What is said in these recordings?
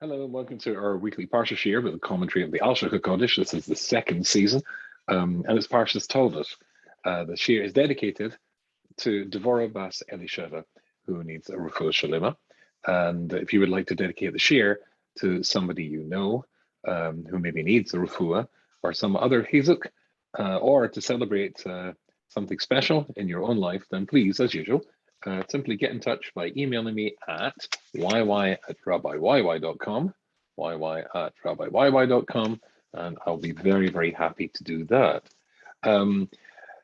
Hello and welcome to our weekly Parsha Shir with a commentary of the Alshich Kodesh. This is the second season, and it's Parshas Toldos. The Shir is dedicated to Devorah Bas Elisheva, who needs a refuah shalema. And if you would like to dedicate the Shir to somebody you know who maybe needs a refuah or some other chizuk, or to celebrate something special in your own life, then please, as usual, simply get in touch by emailing me at yy@rabbiyyy.com, yy@rabbiyyy.com, and I'll be very, very happy to do that.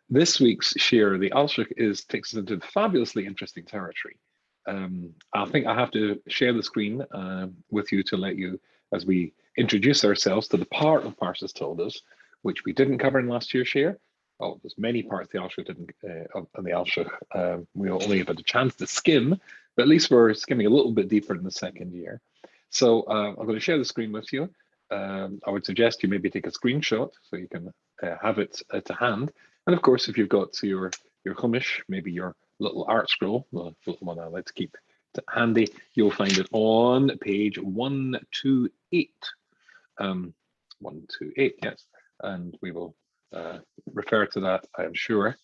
This week's shir, the Alshich, takes us into fabulously interesting territory. I think I have to share the screen with you to let you, as we introduce ourselves to the part of Parshas Toldos, which we didn't cover in last year's shir. Oh, there's many parts the Alshich didn't, on the Alshich. We only had a chance to skim, but at least we're skimming a little bit deeper in the second year. So I'm going to share the screen with you. I would suggest you maybe take a screenshot so you can have it to hand. And of course, if you've got your chumash, maybe your little art scroll, the little one I like to keep handy, you'll find it on page 128. 128, yes. And we will refer to that, I am sure.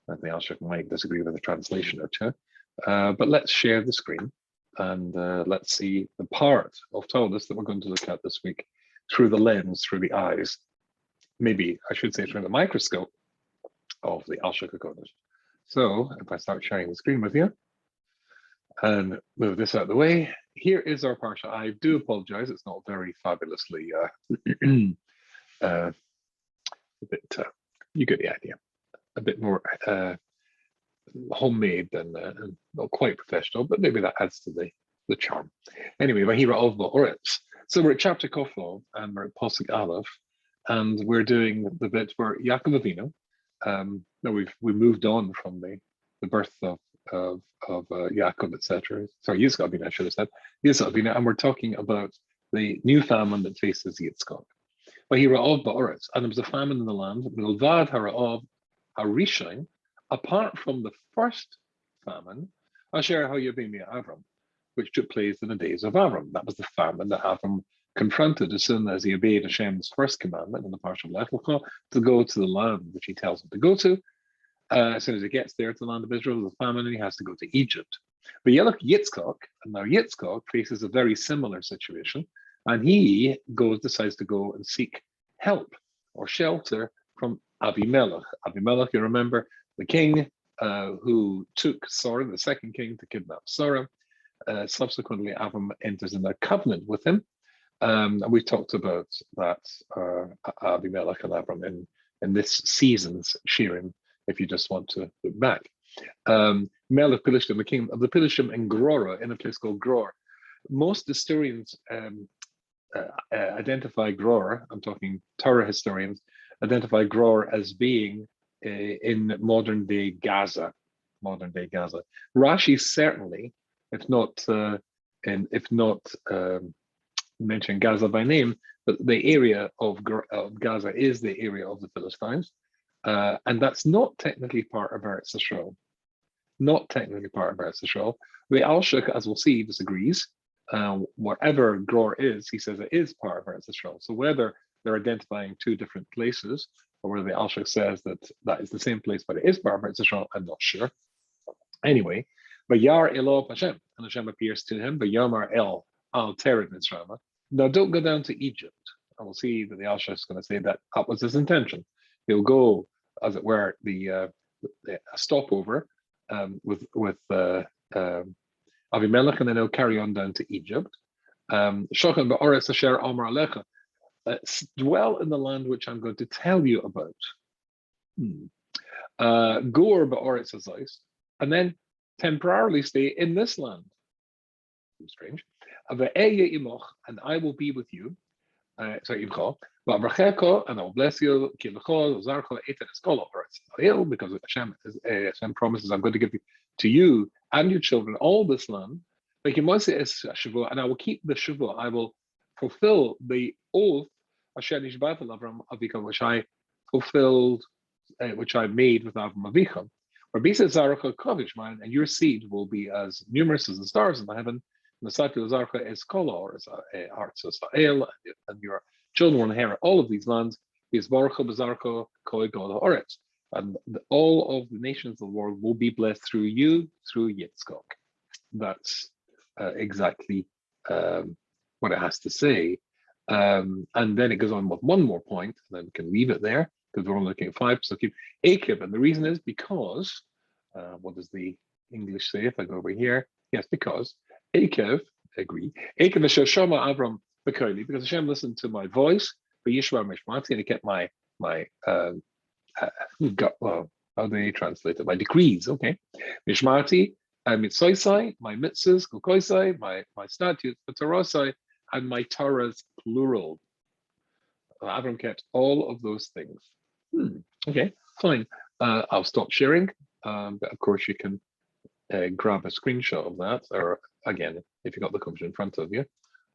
I think Alshich might disagree with a translation or two. But let's share the screen and let's see the part of Toldos that we're going to look at this week through the lens, through the eyes, maybe I should say through the microscope of the Alshich Kodesh. So if I start sharing the screen with you and move this out of the way, here is our parsha. I do apologize, it's not very fabulously you get the idea. A bit more homemade than not quite professional, but maybe that adds to the charm. Anyway, Vahira of Ba'oretz. So we're at chapter Koflov and we're at Pasuk Aleph, and we're doing the bit where Yaakov Avinu. No, we moved on from the birth of Yaakov, etc. Sorry, Yitzchak Avinu, I should have said Yitzchak Avinu, and we're talking about the new famine that faces Yitzchak. Vahira of Ba'oretz, and there was a famine in the land. Milvad Hara'ov Harishain, apart from the first famine, Asher HaYavimi Avram, which took place in the days of Avram. That was the famine that Avram confronted as soon as he obeyed Hashem's first commandment in the parsha of Lech Lecha to go to the land which he tells him to go to. As soon as he gets there to the land of Israel, there's a famine and he has to go to Egypt. But Yelach Yitzchak, and now Yitzchak faces a very similar situation, and he decides to go and seek help or shelter from Avimelech. Avimelech, you remember, the king who took Sarah, the second king, to kidnap Sarah. Subsequently, Avram enters in a covenant with him. And we've talked about that, Avimelech and Avram in this season's shirim, if you just want to look back. Melech Pilishtim, the king of the Pilishtim in Grora, in a place called Gror. Most historians identify Gror, I'm talking Torah historians, identify Gror as being in modern day Gaza. Rashi certainly, if not mention Gaza by name, but the area of Gaza is the area of the Philistines, and that's not technically part of Eretz Yisrael. Not technically part of Eretz Yisrael. The Alshich, as we'll see, disagrees. Whatever Gror is, he says it is part of Eretz Yisrael. So whether they're identifying two different places, or whether the Alshich says that is the same place, but it is part of Eretz Yisrael, I'm not sure. Anyway, Vayar Elov Hashem, and Hashem appears to him, Vayamar El Al Tered Mitzrayim. Now don't go down to Egypt. I will see that the Alshich is going to say that was his intention. He'll go, as it were, a stopover with Avimelech, and then he'll carry on down to Egypt. Shochan Ba'oretz Asher Amar Alecha. Dwell in the land which I'm going to tell you about. Gor Ba'oretz Hazais, and then temporarily stay in this land. Strange. And I will be with you. Sorry, and I will bless you. Because Hashem promises, I'm going to give to you and your children all this land. And I will keep the Shavua. I will fulfill the oath which I fulfilled, which I made with Avram Avicham. And your seed will be as numerous as the stars in the heaven. Nasatu Zarcha is Kolor, is Arts Israel, and your children will inherit all of these lands. Is Baruch Bazarko Koi God Oretz. And all of the nations of the world will be blessed through you, through Yitzchak. That's exactly what it has to say. And then it goes on with one more point, and then we can leave it there because we're only looking at 5. So keep Akib, and the reason is because, what does the English say if I go over here? Yes, because Akib, agree. Akib Shama Avram Bekoli, because Hashem listened to my voice, but Yishma Mishmati, and he kept my well, how do they translate it? My decrees, okay. Mishmati, mitzoisai, my mitzvahs, kukoisai, my statutes, Torosai, and my Torahs, plural. Avram kept all of those things. Okay, fine. I'll stop sharing, but of course you can grab a screenshot of that, or again, if you've got the computer in front of you,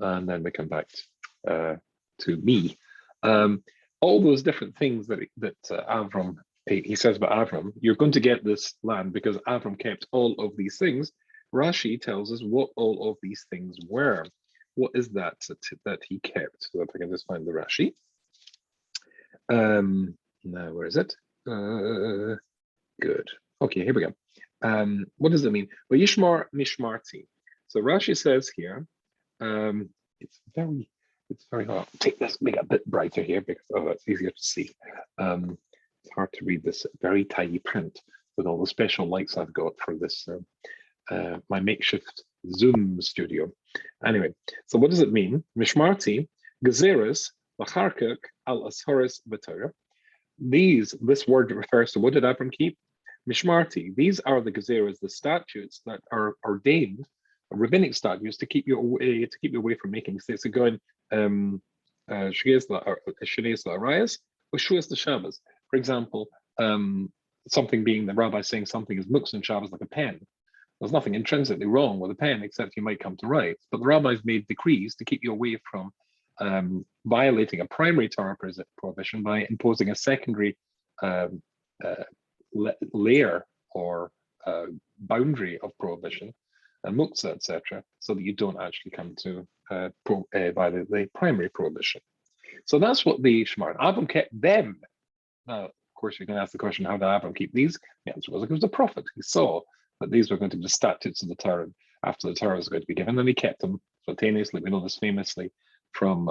and then we come back to me. All those different things that Avram, he says about Avram, you're going to get this land because Avram kept all of these things. Rashi tells us what all of these things were. What is that he kept? So if I can just find the Rashi. Now, where is it? Good. Okay, here we go. What does it mean? Well, Yishmar Mishmarti. So Rashi says here, it's very hard. Take this, make it a bit brighter here because it's easier to see. It's hard to read this very tiny print with all the special lights I've got for this, my makeshift Zoom studio. Anyway, so what does it mean? Mishmarti, Gezeres, Lacharkuk, Al Ashoris V'Torah. This word refers to what did Abram keep? Mishmarti. These are the Gezeres, the statutes that are ordained, rabbinic statutes to keep you away from making mistakes. So going Shneis La'arayas or Shuas the Shabbos. For example, something being the rabbi saying something is muktzah in Shabbos like a pen. There's nothing intrinsically wrong with a pen except you might come to write. But the rabbis made decrees to keep you away from violating a primary Torah prohibition by imposing a secondary layer or boundary of prohibition, muktzah, etc., so that you don't actually come to violate the primary prohibition. So that's what the Shemar. Abram kept them. Now, of course, you can ask the question, how did Abram keep these? The answer was, he was a prophet. He saw that these were going to be the statutes of the Torah after the Torah was going to be given, and he kept them spontaneously. We know this famously from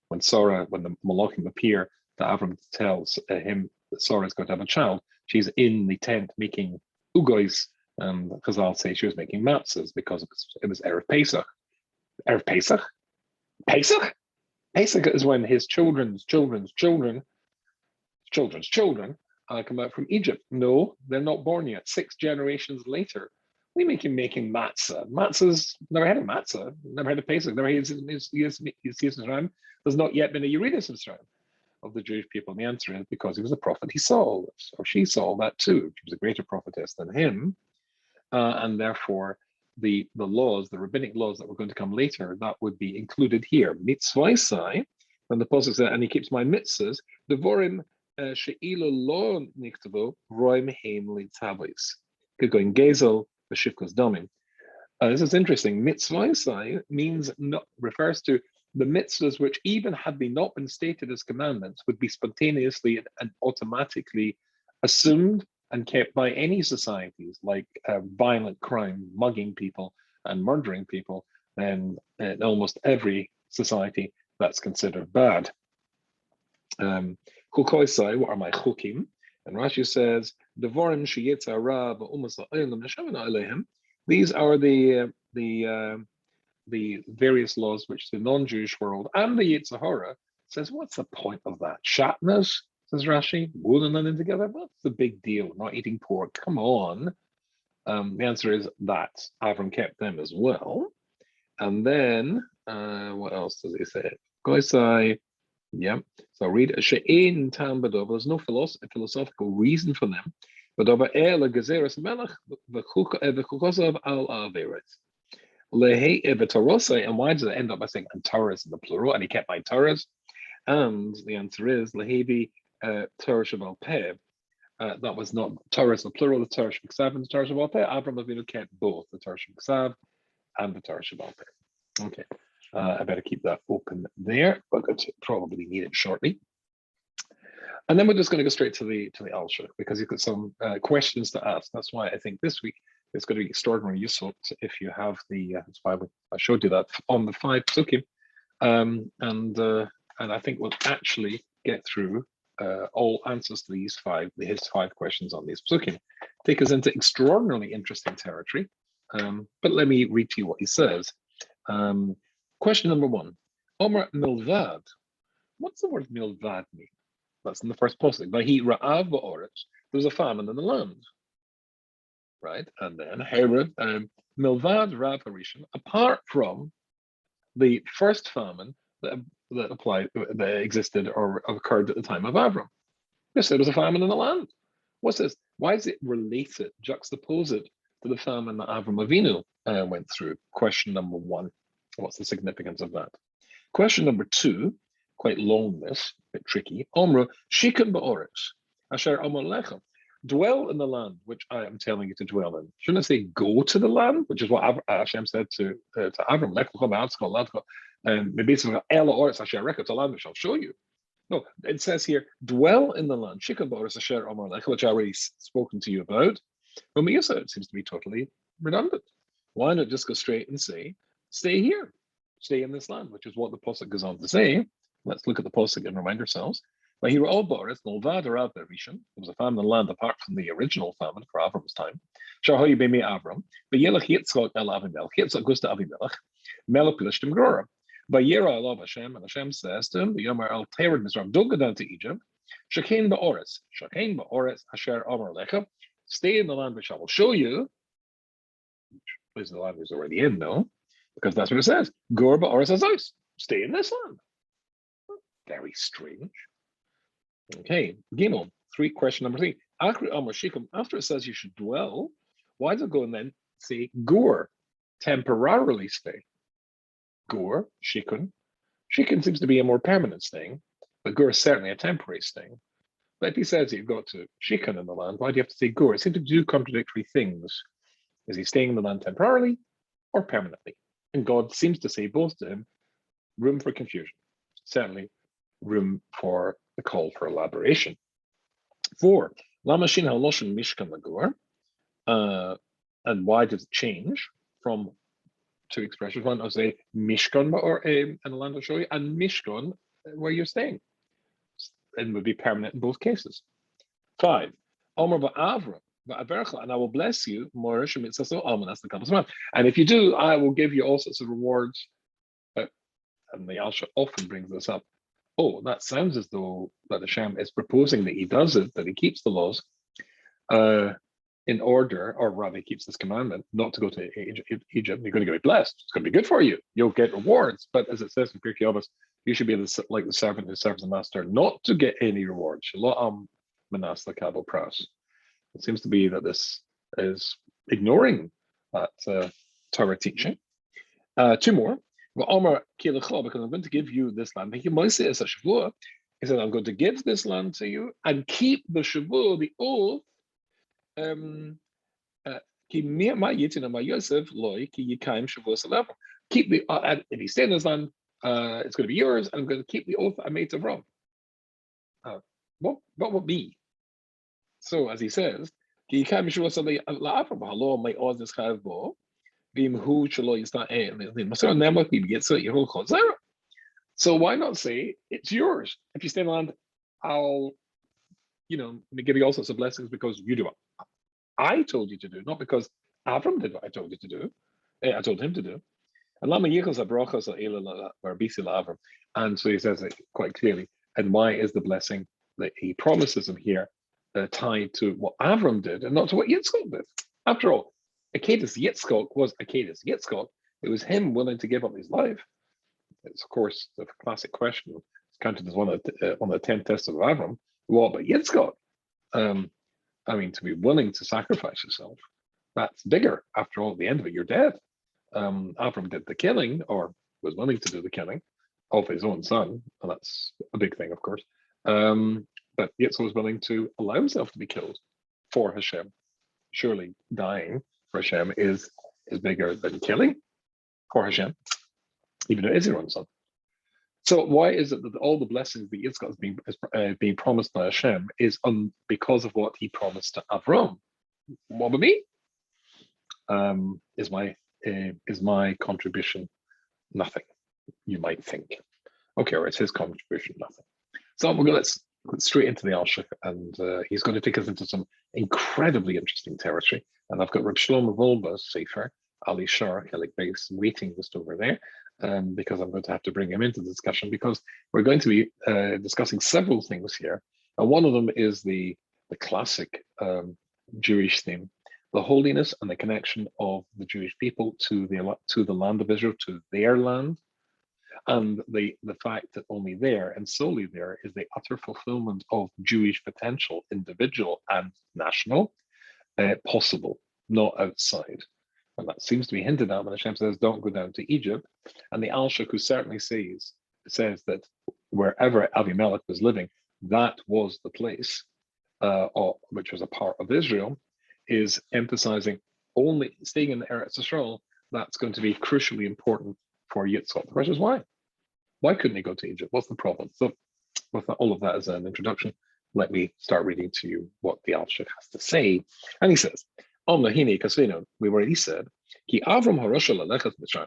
when the Malachim appear to Abram tells him that Sarah is going to have a child. She's in the tent making ugois, and Chazal say she was making matzahs because it was Erev Pesach. Erev Pesach? Pesach? Pesach is when his children's children come out from Egypt. No, they're not born yet. 6 generations later, we make him making matzah. Matzah's never had a matzah, never had a Pesach, never had Yisrael. There's not yet been a Yeridus Israel of the Jewish people. And the answer is because he was a prophet, he saw all this, or she saw all that too. She was a greater prophetess than him. And therefore, the laws, the rabbinic laws that were going to come later, that would be included here. Mitzvaisai, when the Apostle said, and he keeps my mitzvahs, devorim she'ilu lo niktavo roim heim litzavos. Going gezel v'shivkos domim. This is interesting. Mitzvaisai refers to the mitzvahs which, even had they not been stated as commandments, would be spontaneously and automatically assumed and kept by any societies, like violent crime, mugging people and murdering people. And in almost every society, that's considered bad. Chukoisai, what are my chukim? And Rashi says, Devorim sheyitza ra ba'umas la'olam neshavana alehem. These are the various laws which the non-Jewish world and the Yetzer Hara says, what's the point of that? Shatnez, says Rashi, wooden them together. What's the big deal? Not eating pork. Come on. The answer is that Avram kept them as well. And then, what else does he say? Goisai, yeah. So read She'ein Tam Badova. There's no philosophical reason for them. Badova El Gezeres Melech v'chukosav al Averes. Lehe Evitarosai. And why does it end up by saying Antaras in the plural? And he kept my Taras. And the answer is Lehevi Torah Shabbal Peh. That was not Torah, the plural, the Torah Shebiksav and the Torah Shabbal Peh. Avram Avinu kept both the Torah Shebiksav and the Torah Shabbat. Okay, I better keep that open there. We're going to probably need it shortly. And then we're just going to go straight to the Alshich, because you've got some questions to ask. That's why I think this week it's going to be extraordinarily useful if you have the. That's why I showed you that on the 5 psukim, and I think we'll actually get through all answers to his 5 questions on these psukim. Take us into extraordinarily interesting territory. But let me read to you what he says. Question number 1: Omer milvad. What's the word milvad mean? That's in the first pasuk. Vahi ra'av ba'oretz. There was a famine in the land, right? And then Herod milvad rav harishon. Apart from the first famine that existed or occurred at the time of Avram, yes, there was a famine in the land. What's this? Why is it related, juxtapose it to the famine that Avram Avinu went through? Question number 1. What's the significance of that? Question number 2. Quite long, this, a bit tricky. Omra, Shikon ba'oretz, asher amar lechem. Dwell in the land which I am telling you to dwell in. Shouldn't I say go to the land, which is what Hashem said to Avram, it's a land which I'll show you. No, it says here, dwell in the land, Shikon ba'oretz asher amar lechem, which I already spoken to you about. But Miyasa, it seems to be totally redundant. Why not just go straight and say, stay here, stay in this land, which is what the pasuk goes on to say. Let's look at the pasuk and remind ourselves. But he all boris, Nolvad Arav Rishon. There was a famine in the land apart from the original famine for Avram's time. Shahoy Bemi Avram. But Yelach Yitzchak El Avimelech. Yitzchak goes to Avimelech. Melech Pilishtim Grora. But Yera Alav Hashem, and Hashem says to him, the Yomer El Tered Mizram, don't go down to Egypt. Shakain Ba'oretz. Shakain Ba'oretz Asher Amar Lecha. Stay in the land which I will show you. Which is the land who's already in, no? Because that's what it says. Gur Ba'oretz Azos. Stay in this land. Very strange. Okay, Gimel, question number 3. After it says you should dwell, why does it go and then say gur, temporarily stay? Gur, shikun. Shikun seems to be a more permanent staying, but gur is certainly a temporary staying. But if he says you've got to shikun in the land, why do you have to say gur? It seems to do contradictory things. Is he staying in the land temporarily or permanently? And God seems to say both to him, room for confusion. Certainly room for the call for elaboration. 4. Lamashin haloshin mishkan lagur. And why does it change from 2 expressions? One, I'll say mishkan or in the land of show you, and mishkan where you're staying. It would be permanent in both cases. 5. Omer ba'avram ba'avercha, and I will bless you. That's the Kabbalah. And if you do, I will give you all sorts of rewards. And the Alshich often brings this up. Oh, that sounds as though that Hashem is proposing that he does it, that he keeps the laws in order, or rather he keeps this commandment not to go to Egypt. You're going to get blessed. It's going to be good for you. You'll get rewards. But as it says in Pirkei Avos, you should be like the servant who serves the master, not to get any rewards. It seems to be that this is ignoring that Torah teaching. 2 more. Because I'm going to give you this land. He said, I'm going to give this land to you and keep the Shavuot, the oath. Keep the, if you stay in this land, it's going to be yours, and I'm going to keep the oath I made to Avram. What would be? So, as he says, so why not say it's yours? If you stay in the land, I'll give you all sorts of blessings because you do what I told you to do, not because Avram did what I told you to do. I told him to do. And so he says it quite clearly. And why is the blessing that he promises him here tied to what Avram did and not to what Yitzchak did? After all, Akedas Yitzchak was Akedas Yitzchak. It was him willing to give up his life. It's, of course, the classic question. It's counted as one of the 10 tests of Avram. What about Yitzchak? To be willing to sacrifice yourself, that's bigger. After all, at the end of it, you're dead. Avram did the killing, or was willing to do the killing, of his own son, and that's a big thing, of course. But Yitzchak was willing to allow himself to be killed for Hashem. Surely dying for Hashem is bigger than killing. for Hashem, even though it is your own son. So why is it that all the blessings that Yitzchak is being promised by Hashem is because of what he promised to Avram? What about me? Is my contribution nothing? You might think. Okay, or is his contribution nothing? So let's straight into the Alshich, and he's going to take us into some incredibly interesting territory. And I've got Reb Shlomo Wolbe's Sefer, Ali Shar, Helik Base, waiting just over there, because I'm going to have to bring him into the discussion, because we're going to be discussing several things here. And one of them is the classic Jewish theme, the holiness and the connection of the Jewish people to the land of Israel, to their land, and the fact that only there and solely there is the utter fulfillment of Jewish potential, individual and national, possible, not outside. And that seems to be hinted at when Hashem says, don't go down to Egypt. And the Alshich, who certainly says that wherever Avimelech was living, that was the place, which was a part of Israel, is emphasizing only staying in the Eretz Yisrael. That's going to be crucially important for Yitzchak. The question is why? Why couldn't he go to Egypt? What's the problem? So with all of that as an introduction, let me start reading to you what the Alshich has to say. And he says, we've already said, Ki Avram harosha lelechas Mitzrayim.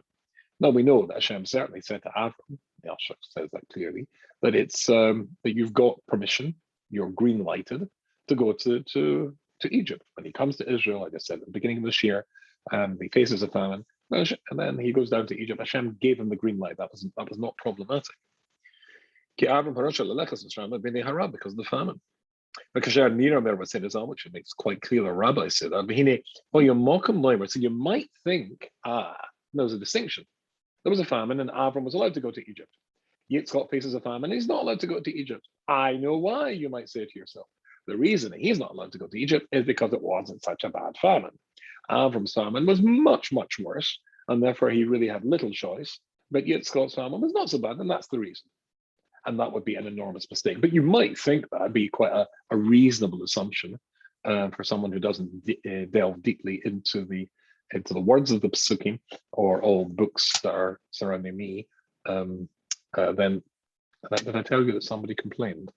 Now we know that Hashem certainly said to Avram, the Alshich says that clearly, that it's that you've got permission, you're green lighted to go to Egypt. When he comes to Israel, like I said at the beginning of this year, he faces a famine, and then he goes down to Egypt. Hashem gave him the green light. That was not problematic. Because of the famine. Because which it makes quite clear the rabbi said that. So you might think, there's a distinction. There was a famine and Avram was allowed to go to Egypt. Yitzchak faces a famine, he's not allowed to go to Egypt. I know why, you might say to yourself. The reason that he's not allowed to go to Egypt is because it wasn't such a bad famine. Avram's famine was much, much worse, and therefore he really had little choice. But Yitzchak's famine was not so bad, and that's the reason. And that would be an enormous mistake. But you might think that would be quite a reasonable assumption for someone who doesn't delve deeply into the words of the Pesukim or all the books that are surrounding me. Then did I tell you that somebody complained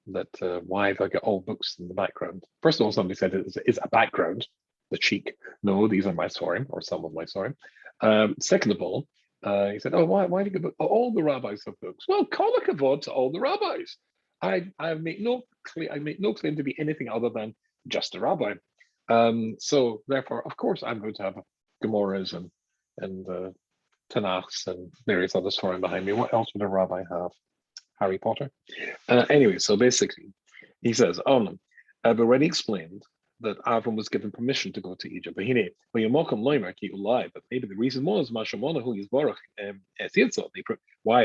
that why have I got all books in the background? First of all, somebody said it's a background, the cheek. No, these are my sorim, or some of my sorim. Second of all, he said, why do you get all the rabbis have books? Well, kol hakavod to all the rabbis. I make no claim to be anything other than just a rabbi. So therefore, of course, I'm going to have Gemaras and Tanakhs and various other sorim behind me. What else would a rabbi have? Harry Potter. Anyway, so basically, he says, I've already explained that Avram was given permission to go to Egypt. But maybe the reason was why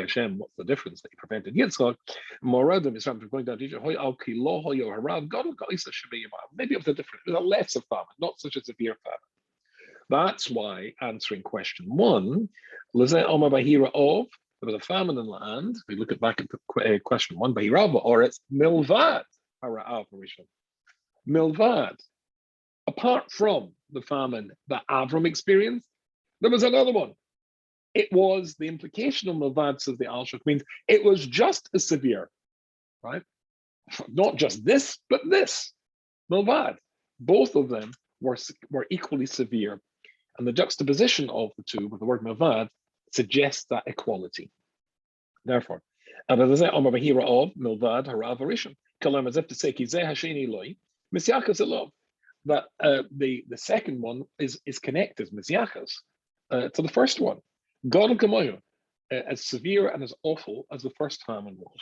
Hashem, what's the difference that he prevented Yitzchak? Going down to Egypt. Maybe it was a different, it was a lesser famine, not such a severe famine. That's why, answering question one, there was a famine in the land. If we look back at question one, or it's milvad hara'av rishon. Milvad. Apart from the famine that Avram experienced, there was another one. It was the implication of milvad, says the Alshich, means it was just as severe, right? Not just this, but this. Milvad. Both of them were equally severe. And the juxtaposition of the two with the word milvad suggests that equality. Therefore, and as I say, Bahira of Milvad Harav Arishon, Kalam, as if to say, Kizeh Hasheni Loi, Misyachas Elov, that the second one is connected, Misyachas, to the first one. God Kamoyu, as severe and as awful as the first famine was.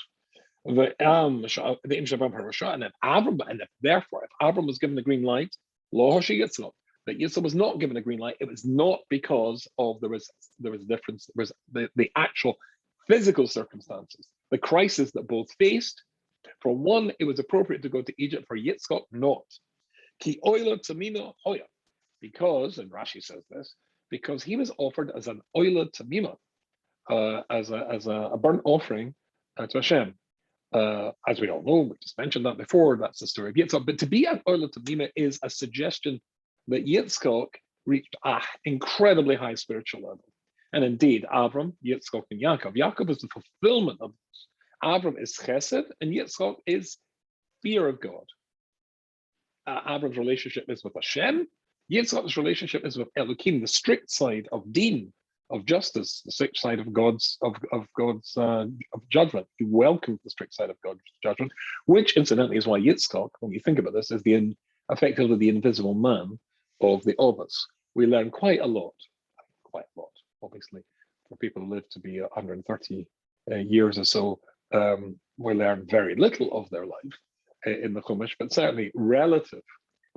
The and then Avram, and therefore, if Avram was given the green light, Lo Hoshi Yitzchak, but Yitzchak was not given a green light. It was not because of there was a difference. There was the actual physical circumstances, the crisis that both faced. For one, it was appropriate to go to Egypt. For Yitzchak, not. Ki oila tamima hoya, because, and Rashi says this, because he was offered as an oila tamima, as a burnt offering to Hashem. As we all know, we just mentioned that before. That's the story of Yitzchak. But to be an oila tamima is a suggestion that Yitzchak reached an incredibly high spiritual level. And indeed, Avram, Yitzchak, and Yaakov. Yaakov is the fulfillment of this. Avram is chesed, and Yitzchak is fear of God. Avram's relationship is with Hashem. Yitzchak's relationship is with Elohim, the strict side of Din, of justice, the strict side of God's of judgment. He welcomes the strict side of God's judgment, which incidentally is why Yitzchak, when you think about this, is effectively the invisible man of the Ovis. We learn quite a lot, obviously, for people who live to be 130 years or so. We learn very little of their life in the Chumash, but certainly relative.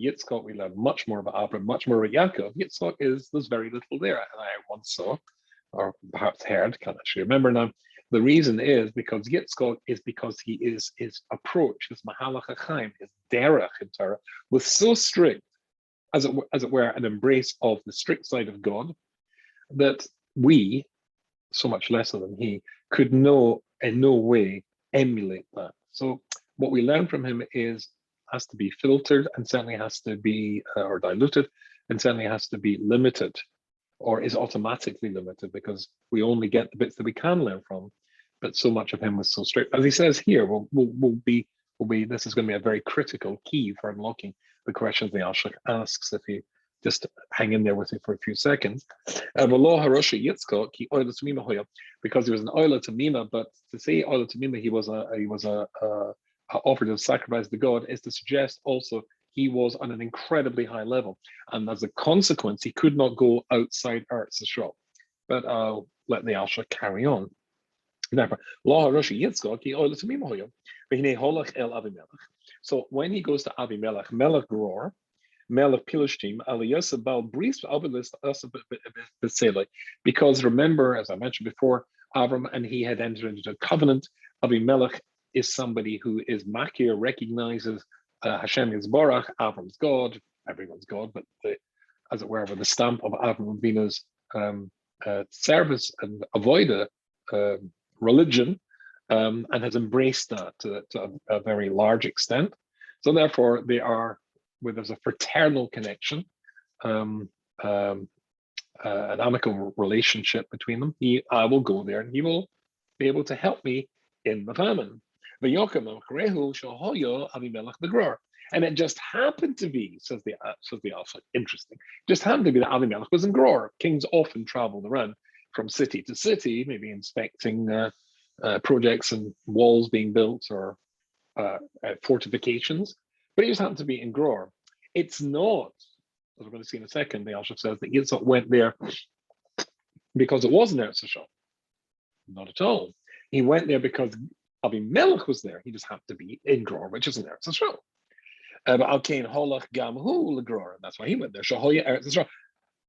Yitzchak, we learn much more about Abraham, much more about Yaakov. Yitzchak there's very little there. And I once saw, or perhaps heard, can't actually remember now. The reason is because Yitzchak because his approach, his Mahalach HaChaim, his derech in Torah, was so strict, as it were, an embrace of the strict side of God, that we, so much lesser than he, could in no way emulate that. So what we learn from him has to be filtered, and certainly has to be or diluted, and certainly has to be limited, or is automatically limited, because we only get the bits that we can learn from. But so much of him was so strict, as he says here. Will be. This is going to be a very critical key for unlocking the questions the Alshich asks. If you just hang in there with me for a few seconds. Because he was an Oila Tamima, but to say Oila Tamima, he was a offered as sacrifice to God, is to suggest also he was on an incredibly high level, and as a consequence, he could not go outside Eretz Yisrael. But I'll let the Alshich carry on. So when he goes to Avimelech, Melech Gror, Melech Pilishtim, Aliyasa Bal Bris, because remember, as I mentioned before, Avram and he had entered into a covenant. Avimelech is somebody who is Makir, recognizes Hashem is Barach, Avram's God, everyone's God, but as it were, with the stamp of Avram Avina's service and avoida religion, and has embraced that to a very large extent. So therefore, there's a fraternal connection, an amicable relationship between them. I will go there, and he will be able to help me in the famine. And it just happened to be, says the Alshich, interesting, just happened to be that Avimelech was in Gror. Kings often traveled around from city to city, maybe inspecting projects and walls being built, or fortifications, but he just happened to be in Gror. It's not, as we're going to see in a second, the Alshich says that Yitzchak went there because it wasn't Eretz Yisrael. Not at all. He went there because Avimelech was there. He just happened to be in Gror, which isn't Eretz Yisrael. But Alkein Holach Gam Hu Legror, and that's why he went there. Shahoya Eretz Yisrael,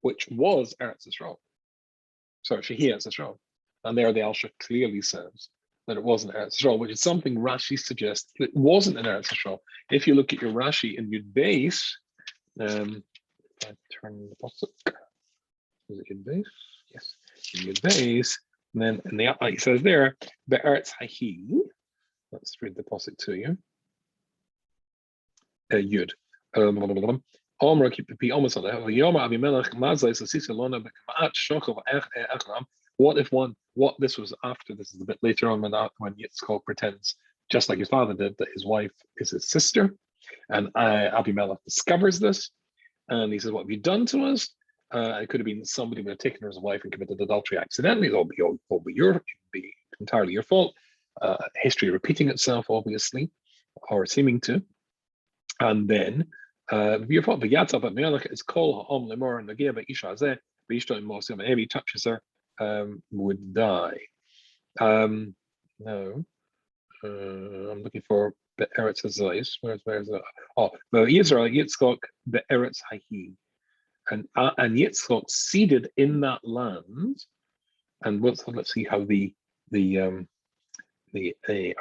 which was Eretz Yisrael. Sorry, Shahia Eretz Yisrael. And there the Alshich clearly says that it wasn't Eretz Yisrael, which is something Rashi suggests it wasn't in Eretz Yisrael. If you look at your Rashi in Yud Beis, if I turn the pasuk, is it Yud Beis? Yes, in Yud Beis. And then in the it says there, the Eretz Hahi. Let's read the pasuk to you. Yud. Omra keep the almost on it. Yom Avimelech Mazai Sasisa Lona B'Kamat Shokov Echram. What this was after, this is a bit later on when Yitzchak pretends, just like his father did, that his wife is his sister. And Abimelech discovers this, and he says, "What have you done to us?" It could have been somebody would have taken her as a wife and committed adultery accidentally. It'll be entirely your fault. History repeating itself, obviously, or seeming to. And then your fault. V'yatzav Abimelech is kol ha'om lemor and nagia ba'isha hazeh b'ishto imosim, and every touches her would die. No, I'm looking for the Eretz Hazayis. Where's that? Oh, the Israel Yitzchak the Eretz Hahi, and Yitzchak seeded in that land. And let's see how the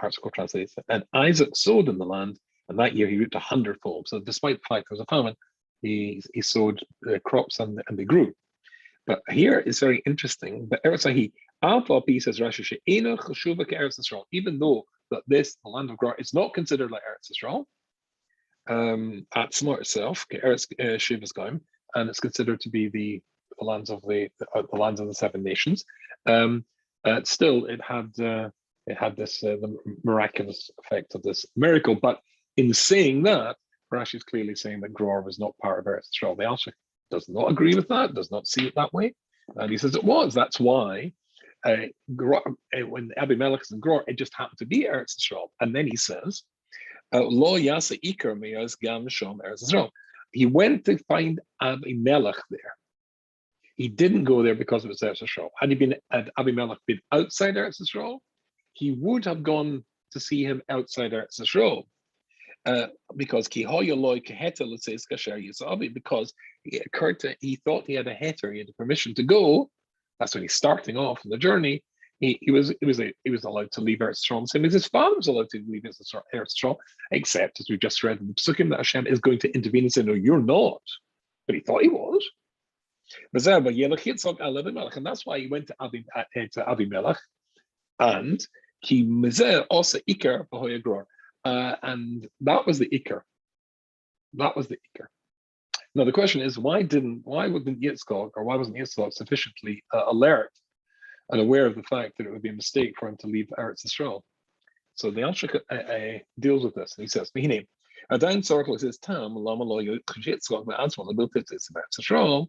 article translates it. And Isaac sowed in the land, and that year he reaped 100-fold. So despite the fact there was a famine, he sowed crops and they grew. But here it's very interesting. The Eretz Hahi, Al-Fapi says Rashi, She'ena Cheshuva Eretz Yisrael, even though that the land of Gror, is not considered like Eretz Yisrael, Atzma itself, Eretz Shivas Gaim, and it's considered to be the the lands of the seven nations. Still, it had this the miraculous effect of this miracle. But in saying that, Rashi is clearly saying that Gror was not part of Eretz Yisrael. The Alshich does not agree with that, does not see it that way, and he says it was. That's why when Abimelech is in Gror, it just happened to be Eretz Yisrael. And then he says, Lo yasa ikar meyaz gam shom Eretz Yisrael. He went to find Abimelech there. He didn't go there because it was Eretz Yisrael. Had Abimelech been outside Eretz Yisrael, he would have gone to see him outside Eretz Yisrael. Because because he thought he had a heter, he had the permission to go. That's when he's starting off on the journey. He was allowed to leave Eretz Yisrael, same as his father was allowed to leave Eretz Yisrael, except as we just read in the Psukim that Hashem is going to intervene and say, "No, you're not." But he thought he was. And that's why he went to Abimelech, and he also Iker b'hoya and that was the Iker. That was the Iker. Now the question is, why wasn't Yitzchak sufficiently alert and aware of the fact that it would be a mistake for him to leave Eretz Yisrael? So the Alshich deals with this, and he says, "Mehine, Adain Circle says Tam Lama Lo Yitzchak Me'atzma Lebiltit Eretz Yisrael.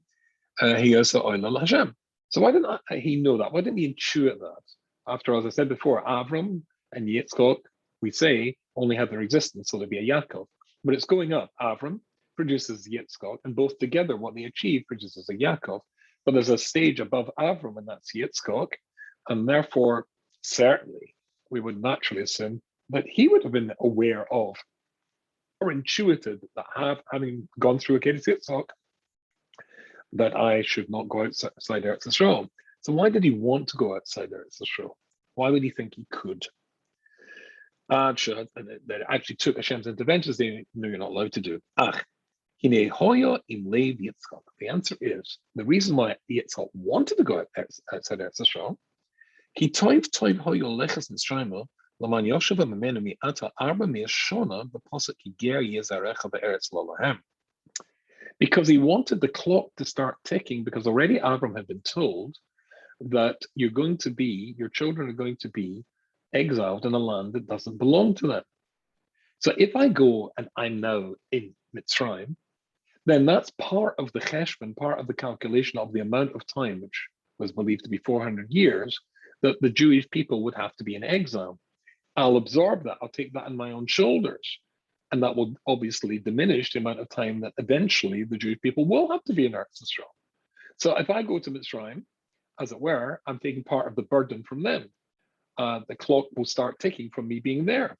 He goes to Olam Hashem." So why didn't he know that? Why didn't he intuit that? After, as I said before, Avram and Yitzchak, we say, only had their existence, so there'd be a Yaakov. But it's going up. Avram produces Yitzchak, and both together, what they achieve produces a Yaakov. But there's a stage above Avram, and that's Yitzchak, and therefore, certainly, we would naturally assume that he would have been aware of or intuited that having gone through a Kedah Yitzchak, that I should not go outside Eretz Yisrael. So why did he want to go outside Eretz Yisrael? Why would he think he could? That actually took Hashem's interventions. They knew you're not allowed to do. The answer is the reason why Yitzchak wanted to go outside Eretz Yisrael. He toiv hoyo lechas mitzrayim laman yoshev memenu mi'ata arba mi'ashona b'posek ger yezarecha be'eretz lolahem. Because he wanted the clock to start ticking, because already Abram had been told that your children are going to be exiled in a land that doesn't belong to them. So if I go and I'm now in Mitzrayim, then that's part of the cheshbon, part of the calculation of the amount of time, which was believed to be 400 years, that the Jewish people would have to be in exile. I'll absorb that. I'll take that on my own shoulders. And that will obviously diminish the amount of time that eventually the Jewish people will have to be in Eretz Yisrael. So if I go to Mitzrayim, as it were, I'm taking part of the burden from them. The clock will start ticking from me being there.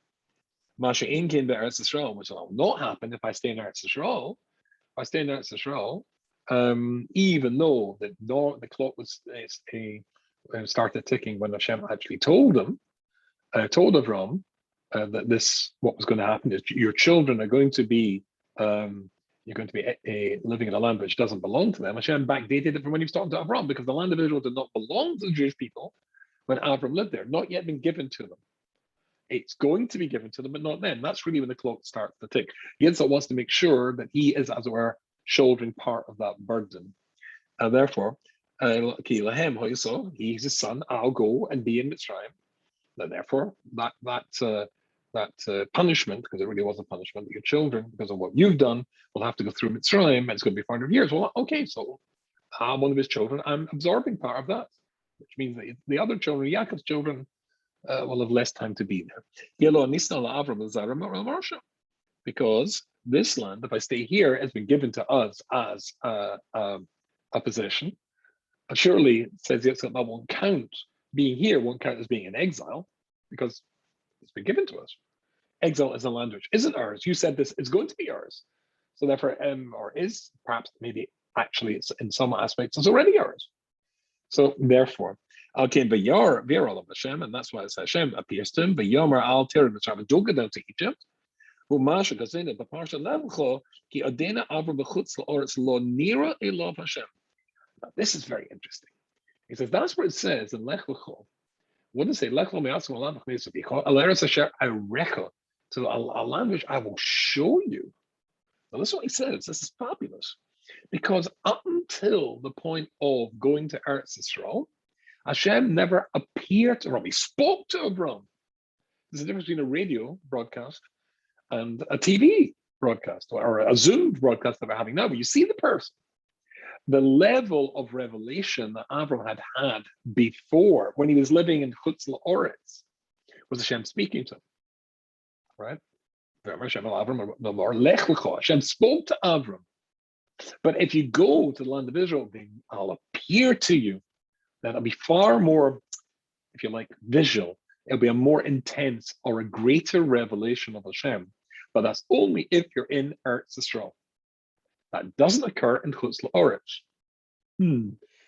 Masha in came to Eretz Yisrael, which will not happen if I stay in Eretz Yisrael. If I stay in Eretz Yisrael, even though the clock was started ticking when Hashem actually told Avram, that what was going to happen is your children are going to be living in a land which doesn't belong to them. Hashem backdated it from when he was talking to Avram, because the land of Israel did not belong to the Jewish people when Avram lived there, not yet been given to them. It's going to be given to them, but not then. That's really when the clock starts to tick. Yitzhak wants to make sure that he is, as it were, shouldering part of that burden. And therefore, he's his son, I'll go and be in Mitzrayim. And therefore, that punishment, because it really was a punishment, that your children, because of what you've done, will have to go through Mitzrayim, and it's going to be 400 years. Well, okay, so I'm one of his children. I'm absorbing part of that, which means that the other children, Yaakov's children, will have less time to be there. Because this land, if I stay here, has been given to us as a possession. Surely, says Yitzchak, that won't count. Being here won't count as being in exile, because it's been given to us. Exile is a land which isn't ours. You said this is going to be ours. So therefore, or is, perhaps, maybe actually it's in some aspects, it's already ours. So therefore, okay, V'yar all of Hashem, and that's why it's Hashem appears to him. V'yomer al tered Mitzrayim, don't go down to Egypt. U'masha gazina b'parsha levcho ki adena avra b'chutz la'oretz lo nira elov Hashem. Now, this is very interesting. He says that's what it says in Lech Lecho. What does it say? Lech Lo me'atzim olam v'chmeis v'yichol alaretz asher arecha, to a land which I will show you. Now, this is what he says. This is fabulous. Because up until the point of going to Eretz Yisrael, Hashem never appeared to Avram. He spoke to Avram. There's a difference between a radio broadcast and a TV broadcast or a Zoom broadcast that we're having now, where you see the person. The level of revelation that Avram had before, when he was living in Chutz La'aretz, was Hashem speaking to him, right? Hashem spoke to Avram. But if you go to the land of Israel, I'll appear to you. Then it'll be far more, if you like, visual. It'll be a more intense or a greater revelation of Hashem. But that's only if you're in Eretz Yisrael. That doesn't occur in Chutz La'aretz.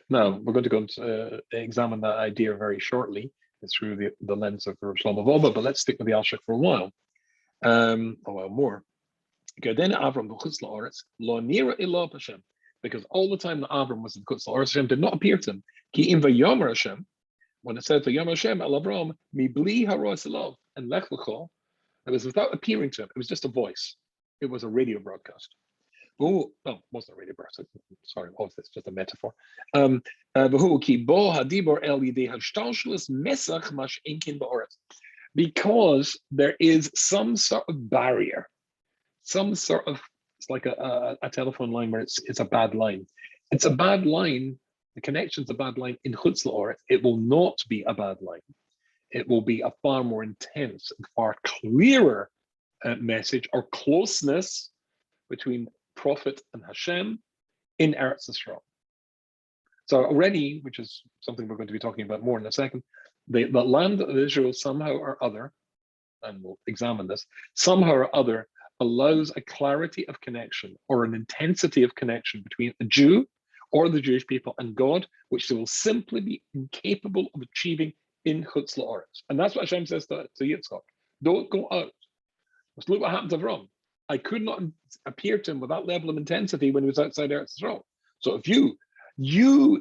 Now, we're going to go and examine that idea very shortly through the lens of Shlomo Vova, but let's stick with the Alshich for a while more. Because all the time that Avram was in Chutz La'aretz, Hashem did not appear to him. Ki im vayomer Hashem, when it said Vayomer Hashem el Avram mibli haros elav and lech lecho, it was without appearing to him. It was just a voice. It was a radio broadcast. Oh, no, it wasn't a radio broadcast. Sorry, it's just a metaphor. Because there is some sort of barrier, it's like a telephone line where it's a bad line. It's a bad line. The connection's a bad line in Chutz La'aretz. It will not be a bad line. It will be a far more intense and far clearer message or closeness between prophet and Hashem in Eretz Yisrael. So already, which is something we're going to be talking about more in a second, the land of Israel somehow or other, and we'll examine this, somehow or other allows a clarity of connection or an intensity of connection between a Jew or the Jewish people and God, which they will simply be incapable of achieving in Chutz La'aretz. And that's what Hashem says to Yitzchak. Don't go out. Let's look what happened to Avram. I could not appear to him with that level of intensity when he was outside Eretz Yisrael. So if you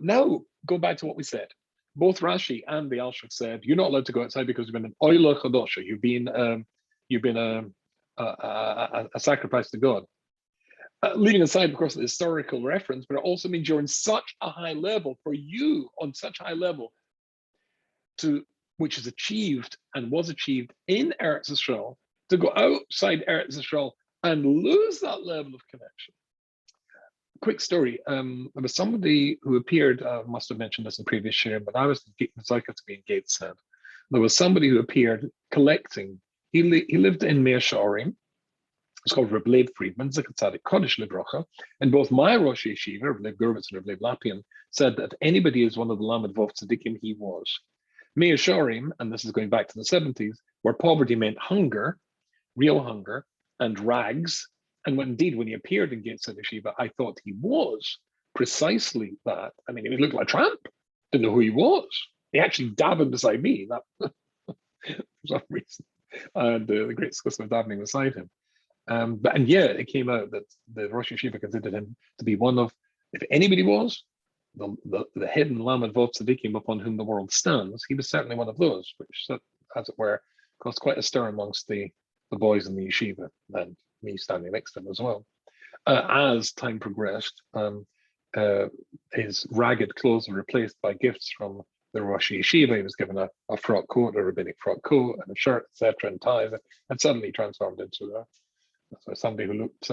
now go back to what we said, both Rashi and the Alshich said you're not allowed to go outside because you've been an oila chadosha. You've been a sacrifice to God. Leaving aside, of course, the historical reference, but it also means you're in such a high level for you on such a high level which is achieved and was achieved in Eretz Yisrael, to go outside Eretz Yisrael and lose that level of connection. Quick story. There was somebody who appeared, must have mentioned this in previous year, but I was Zayka to be in Gateshead. There was somebody who appeared collecting. He lived in Meir Sha'arim. It's called Reb Leib Friedman, Zikatzadik Kodesh Livrocha. And both my Rosh Yeshiva, Reb Leib Gurvitz and Reb Leib Lapian, said that if anybody is one of the Lamed Vov Tzadikim, he was. Meir Sha'arim, and this is going back to the 70s, where poverty meant hunger, real hunger, and rags. And when he appeared in Gateshead Yeshiva, I thought he was precisely that. I mean, he looked like a tramp. Didn't know who he was. He actually davened beside me for some reason. And the great discussion of davening beside him. And it came out that the Rosh Yeshiva considered him to be one of, if anybody was, the hidden Lamed Vov Tzadikim upon whom the world stands, he was certainly one of those, which, as it were, caused quite a stir amongst the boys in the yeshiva, and me standing next to him as well. As time progressed, his ragged clothes were replaced by gifts from the Rosh Yeshiva. He was given a frock coat, a rabbinic frock coat, and a shirt, etc., and ties, and suddenly transformed into somebody who looked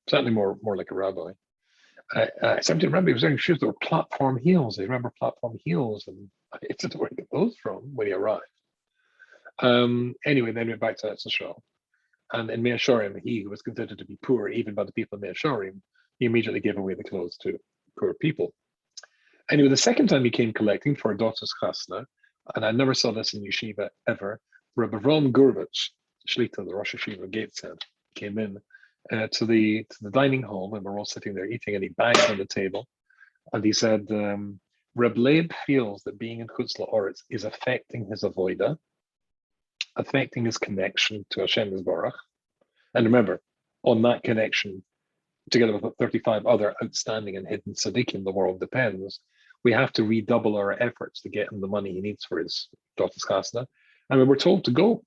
certainly more like a rabbi. I seem to remember he was wearing shoes that were platform heels. I remember platform heels, and I didn't know where to get those from when he arrived. Anyway, then we went back to Eretz Yisrael. And in Meir Sha'arim, he who was considered to be poor, even by the people in Meir Sha'arim, he immediately gave away the clothes to poor people. Anyway, the second time he came collecting for a daughter's chasna, and I never saw this in yeshiva ever, Rabbi Avram Gurvitz, Shlita, the Rosh Yeshiva Gateshead, came in to the dining hall, and we're all sitting there eating, and he banged on the table, and he said, Reb Leib feels that being in Chutz La'aretz is affecting his avodah, affecting his connection to Hashem Yisborach. And remember, on that connection, together with 35 other outstanding and hidden tzaddikim, the world depends, we have to redouble our efforts to get him the money he needs for his daughter's chasna. And we were told to go.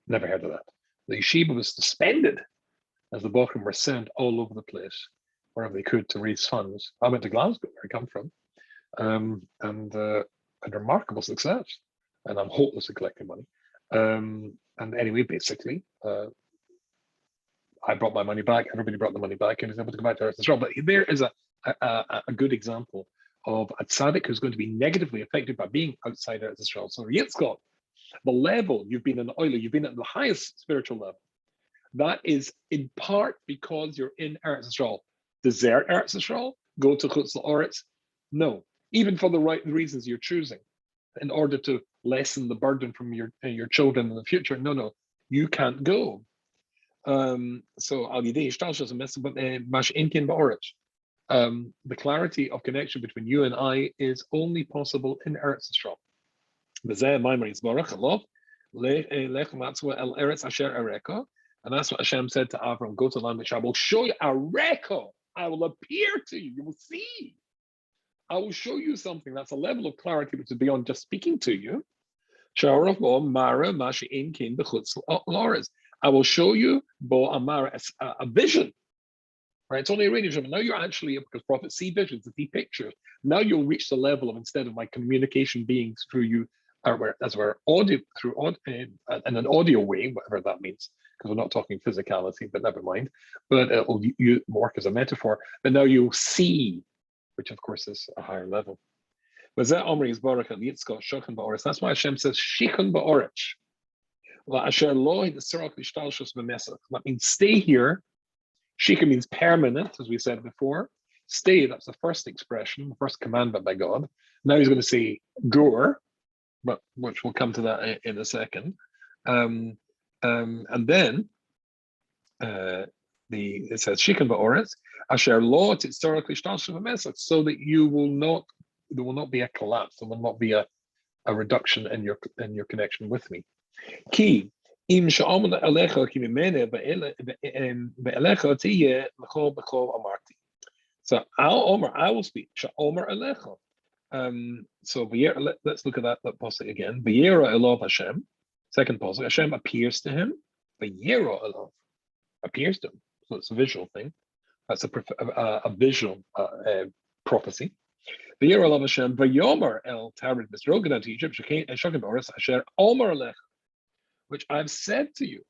Never heard of that. The yeshiva was suspended as the bochum were sent all over the place. wherever they could to raise funds. I went to Glasgow, where I come from, and had remarkable success. And I'm hopelessly collecting money. And anyway, basically, I brought my money back. Everybody brought the money back, and was able to go back to Eretz Yisrael. But there is a good example of a tzaddik who's going to be negatively affected by being outside Eretz Yisrael. So Yitzchak, the level you've been in the oil, you've been at the highest spiritual level. That is in part because you're in Eretz Yisrael. Desert Eretz Yisrael, go to Chutz La'aretz? No, even for the right reasons you're choosing, in order to lessen the burden from your children in the future. No, you can't go. So Al Yidei Ishtalshus and Mash Inkin Ba'orich. The clarity of connection between you and I is only possible in Eretz Yisrael. V'zeh Maimer Yisbarach Elov Lech Matzwa El Eretz Asher Areka. And that's what Hashem said to Avram, go to the land which I will show you, Areka. I will appear to you. You will see. I will show you something. That's a level of clarity which is beyond just speaking to you. I will show you a vision. Right? It's only a radio show. Now you're actually, because prophets see visions, they see pictures. Now you'll reach the level of, instead of my communication being through you, as we're audio through in an audio way, whatever that means, because we're not talking physicality, but never mind. But it'll work as a metaphor. But now you'll see, which of course is a higher level. That's why Hashem says Shikun Ba'orich. That means stay here. Shikun means permanent, as we said before. Stay, that's the first expression, the first commandment by God. Now he's going to say Gur, but which we'll come to that in a second. And then it says Shikun Ba'orich, Asher Lo Titzarach Lishtalshav B'Mesach, so that there will not be a collapse, there will not be a reduction in your connection with me. Ki im sha'amna alecha ki mimene be'elecha tiyeh l'chol b'chol amarti. So I will speak. Sha'omer alecha. So let's look at that pasuk again. V'yera elov Hashem. Second pasuk. Hashem appears to him. V'yera elov appears to him. So it's a visual thing. That's a visual prophecy. V'yera elov Hashem. V'yomer el tarid misrogan to Egypt. Shakim ba'oris asher omer alecha. Which I've said to you,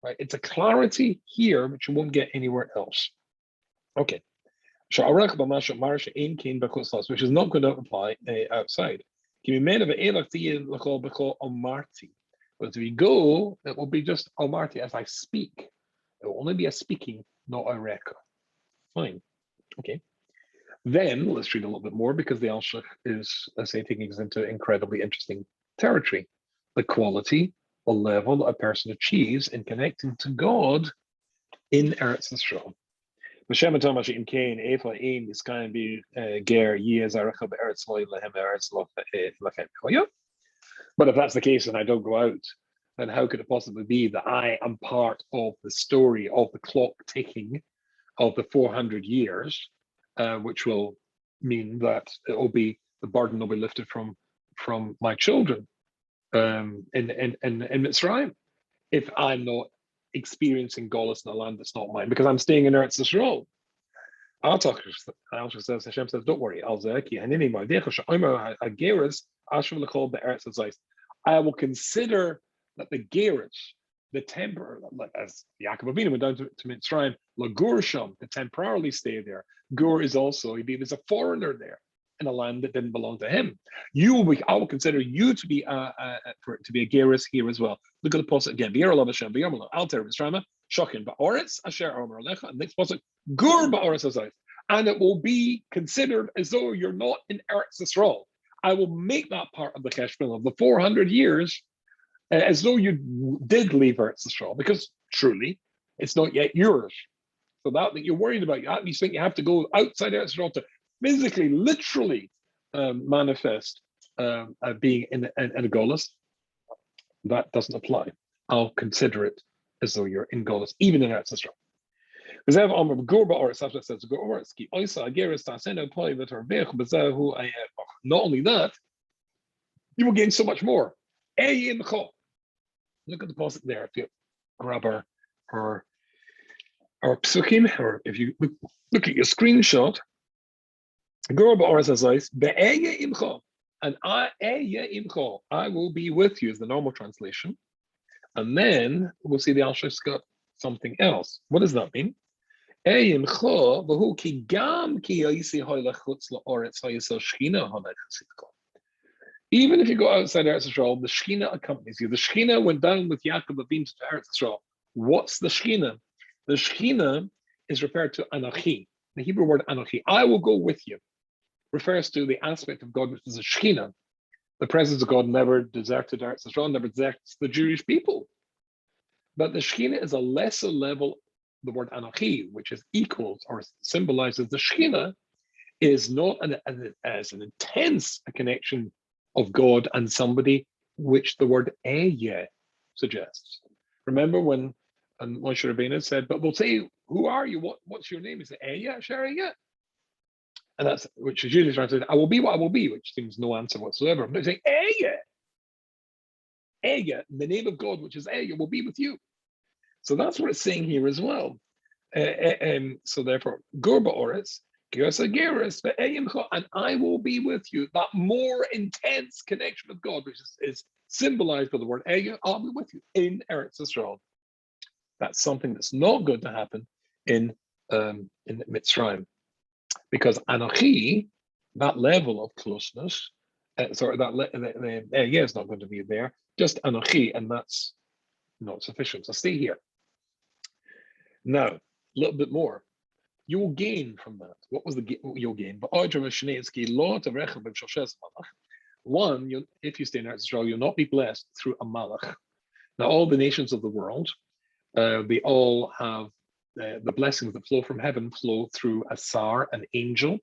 right? It's a clarity here which you won't get anywhere else. Okay. Which is not going to apply outside. But if we go, it will be just Almarti as I speak. It will only be a speaking, not a reka. Fine. Okay. Then let's read a little bit more, because the Alshich is, let's say, taking us into incredibly interesting territory. The quality, the level that a person achieves in connecting to God in Eretz Yisrael. But if that's the case and I don't go out, then how could it possibly be that I am part of the story of the clock ticking of the 400 years, which will mean that the burden will be lifted from my children in Mitzrayim, if I'm not experiencing Golas in a land that's not mine, because I'm staying in Eretz Yisrael. Hashem says, don't worry. I will consider that the Gerish, the temporary, as Yaakov Avinu went down to Mitzrayim, Lagur Sham, to temporarily stay there. Gur is also, there's a foreigner there in a land that didn't belong to him. I will consider you to be a Geras here as well. Look at the pasuk again. And next pasuk, Gur ba'oretz hazayis. And it will be considered as though you're not in Eretz Yisrael. I will make that part of the cheshbon of the 400 years as though you did leave Eretz Yisrael, because truly it's not yet yours. So that you're worried about, you think you have to go outside Eretz Yisrael to physically, literally manifest being in a Golas, that doesn't apply. I'll consider it as though you're in Golas, even in Eretz Yisrael. Not only that, you will gain so much more. Look at the pasuk there. If you grab our or psukim, or if you look at your screenshot, Gur ba'aretz hazos be'eya imcha, and I will be with you is the normal translation. And then we'll see the Alshich's got something else. What does that mean? Even if you go outside Eretz Yisrael, the Shekhinah accompanies you. The Shekhinah went down with Yaakov Avinu to Eretz Yisrael. What's the Shekhinah? The Shekhinah is referred to Anochi. The Hebrew word Anochi. I will go with you refers to the aspect of God which is a Shekhinah. The presence of God never deserted Eretz Yisrael, never deserts the Jewish people. But the Shekhinah is a lesser level. The word Anochi, which is equals or symbolizes the Shekhinah, is not as an intense a connection of God and somebody, which the word Ehyeh suggests. Remember when Moshe Rabbeinu said, "But we'll say, who are you? What's your name?" He said, Ehyeh, Ehyeh. And that's which is usually translated, "I will be what I will be," which seems no answer whatsoever. But saying Ehyeh, Ehyeh, the name of God, which is Ehyeh, will be with you. So that's what it's saying here as well. So therefore, Gur ba'aretz, and I will be with you. That more intense connection with God, which is symbolized by the word Ehyeh, I'll be with you in Eretz Yisrael. That's something that's not going to happen in Mitzrayim, because Anochi, that level of closeness, that Ehyeh is not going to be there. Just Anochi, and that's not sufficient. So stay here. Now, a little bit more. You will gain from that. What was you'll gain? One, if you stay in Eretz Yisrael, you'll not be blessed through a malach. Now, all the nations of the world, they all have the blessings that flow from heaven flow through a sar, an angel.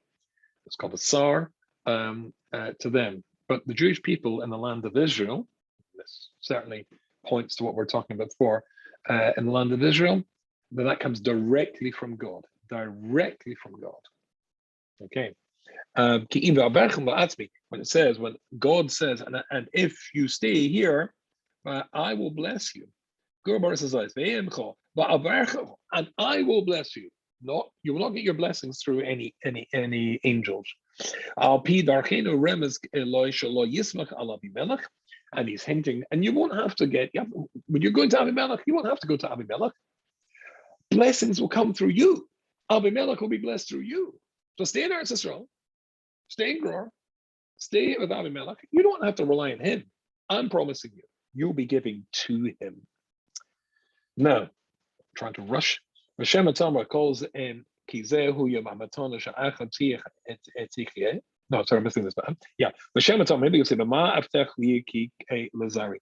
It's called a sar to them. But the Jewish people in the land of Israel, this certainly points to what we're talking about before, in the land of Israel, that comes directly from God. Directly from God. Okay. When it says, when God says, and if you stay here, I will bless you. And I will bless you. You will not get your blessings through any angels. And he's hinting, and you won't have to when you're going to Abimelech, you won't have to go to Abimelech. Blessings will come through you. Abimelech will be blessed through you. So stay in Eretz Yisrael, stay in Gror, stay with Abimelech. You don't have to rely on him. I'm promising you, you'll be giving to him. Now, trying to rush. Hashem Atamar calls in Kizehu Yamamatona Sha'achatich et. No, sorry, I'm missing this button. Yeah, Hashem Atamar, maybe you'll say, Ma Aftech Liyaki Lazari.